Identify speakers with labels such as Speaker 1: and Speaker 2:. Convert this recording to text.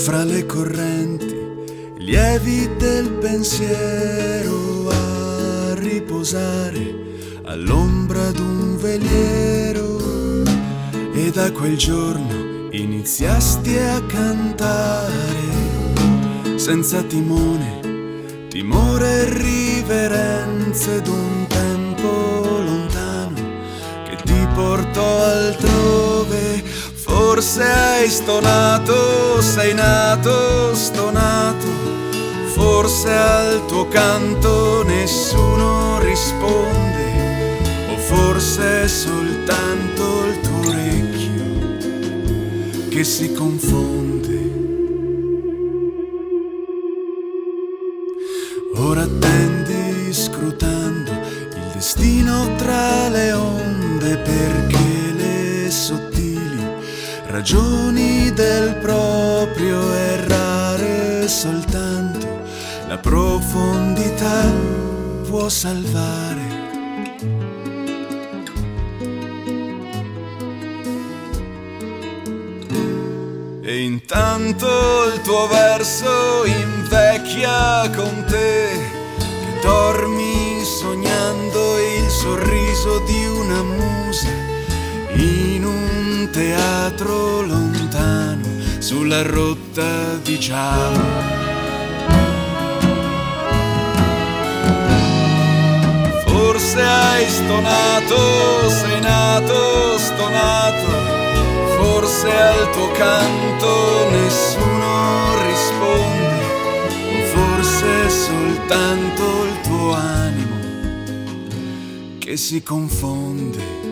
Speaker 1: fra le correnti lievi del pensiero, a riposare all'ombra d'un veliero. E da quel giorno iniziasti a cantare senza timore, timore e riverenze d'un tempo lontano che ti portò altrove. Forse hai stonato, sei nato stonato, forse al tuo canto nessuno risponde, o forse è soltanto il tuo orecchio che si confonde. Ora attendi scrutando il destino tra le onde, perché le sottili ragioni del proprio errare soltanto la profondità può salvare. E intanto il tuo verso invecchia con te, che dormi sognando il sorriso di una musa in un teatro lontano sulla rotta di Giava. Forse hai stonato, sei nato stonato, forse al tuo canto nessuno risponde, o forse è soltanto il tuo animo che si confonde.